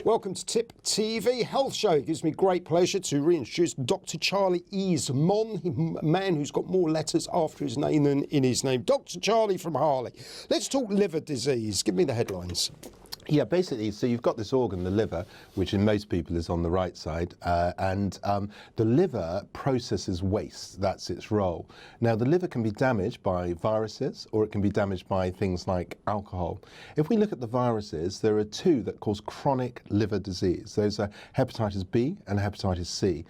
Welcome to Tip TV Health Show. It gives me great pleasure to reintroduce Dr. Charlie Easmon, a man who's got more letters after his name than in his name. Dr. Charlie from Harley. Let's talk liver disease. Give me the headlines. Yeah, basically, so you've got this organ, the liver, which in most people is on the right side, and the liver processes waste. That's its role. Now, the liver can be damaged by viruses, or it can be damaged by things like alcohol. If we look at the viruses, there are two that cause chronic liver disease. Those are hepatitis B and hepatitis C.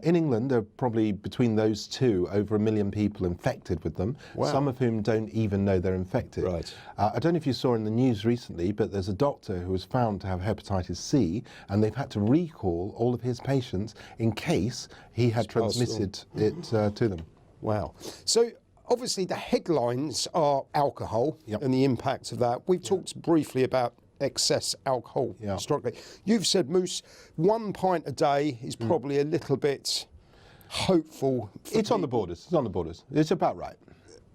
In England, there are probably between those two over 1 million people infected with them, some of whom don't even know they're infected. Right. I don't know if you saw in the news recently, but there's a doctor who was found to have hepatitis C, and they've had to recall all of his patients in case he had transmitted it to them. Wow. So obviously the headlines are alcohol and the impact of that. We've talked briefly about excess alcohol historically. You've said, Moose, 1 pint a day is probably a little bit hopeful. It's on the borders. It's on the borders. It's about right.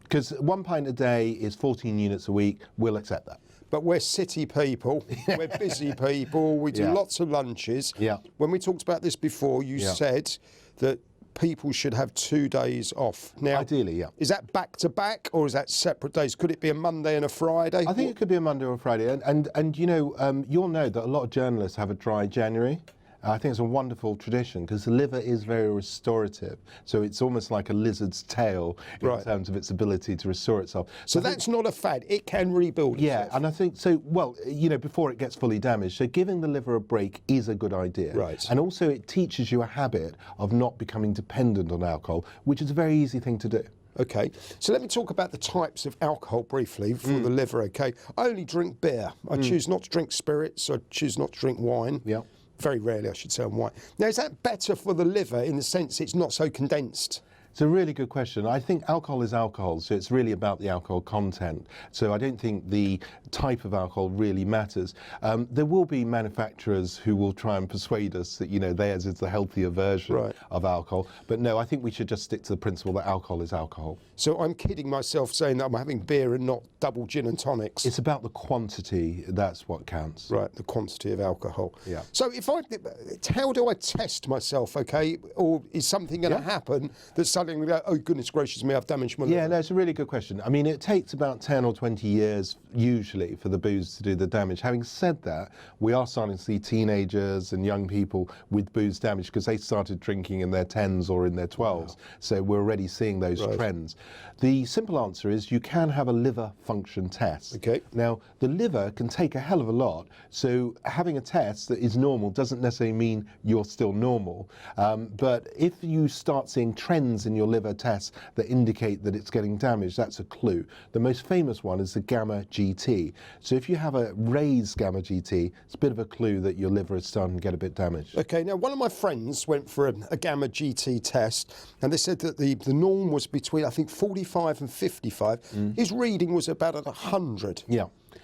Because 1 pint a day is 14 units a week. We'll accept that. But we're city people, we're busy people, we do lots of lunches. When we talked about this before, you said that people should have 2 days off. Now, ideally, is that back to back or is that separate days? Could it be a Monday and a Friday? I think it could be a Monday or a Friday. And you know, you'll know that a lot of journalists have a dry January. I think it's a wonderful tradition because the liver is very restorative. So it's almost like a lizard's tail in terms of its ability to restore itself. So that's not a fad. It can rebuild itself. And I think so. Well, you know, before it gets fully damaged. So giving the liver a break is a good idea. Right. And also it teaches you a habit of not becoming dependent on alcohol, which is a very easy thing to do. Okay, so let me talk about the types of alcohol briefly for the liver, okay? I only drink beer. I choose not to drink spirits. I choose not to drink wine. Very rarely, I should say, on wine. Now, is that better for the liver in the sense it's not so condensed? It's a really good question. I think alcohol is alcohol, so it's really about the alcohol content. So I don't think the type of alcohol really matters. There will be manufacturers who will try and persuade us that, you know, theirs is the healthier version of alcohol. But no, I think we should just stick to the principle that alcohol is alcohol. So I'm kidding myself saying that I'm having beer and not double gin and tonics. It's about the quantity. That's what counts. Right, the quantity of alcohol. So how do I test myself, okay? Or is something going to happen that suddenly go, oh goodness gracious me, I've damaged my liver? Yeah, no, it's a really good question. I mean, it takes about 10 or 20 years usually for the booze to do the damage. Having said that, we are starting to see teenagers and young people with booze damage because they started drinking in their 10s or in their 12s. So we're already seeing those trends. The simple answer is you can have a liver function test. Okay. Now, the liver can take a hell of a lot, so having a test that is normal doesn't necessarily mean you're still normal. But if you start seeing trends in your liver tests that indicate that it's getting damaged, that's a clue. The most famous one is the gamma GT. So if you have a raised gamma GT, it's a bit of a clue that your liver is starting to get a bit damaged. Okay, now one of my friends went for a gamma GT test and they said that the norm was between, I think, 45 and 55. His reading was about at 100.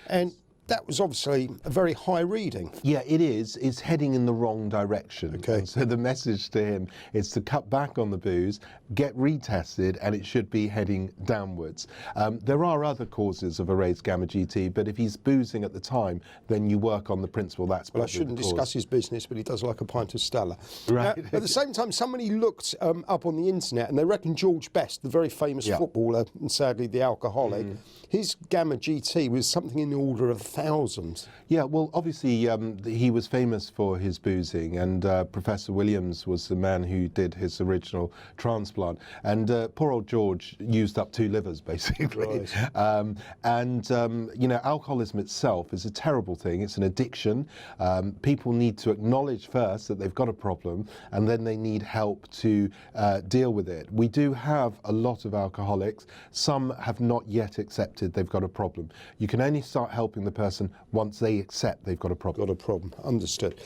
And that was obviously a very high reading. Yeah, it is. It's heading in the wrong direction. Okay. And so the message to him is to cut back on the booze, get retested, and it should be heading downwards. There are other causes of a raised gamma GT, but if he's boozing at the time, then you work on the principle that's well, I shouldn't discuss his business, but he does like a pint of Stella. Right. Now, at the same time, somebody looked up on the internet and they reckon George Best, the very famous footballer and sadly the alcoholic, his gamma GT was something in the order of 1,000. Yeah, well, obviously he was famous for his boozing, and Professor Williams was the man who did his original transplant. And poor old George used up 2 livers, basically. You know, alcoholism itself is a terrible thing. It's an addiction. People need to acknowledge first that they've got a problem, and then they need help to deal with it. We do have a lot of alcoholics. Some have not yet accepted they've got a problem. You can only start helping the person once they accept they've got a problem. Understood.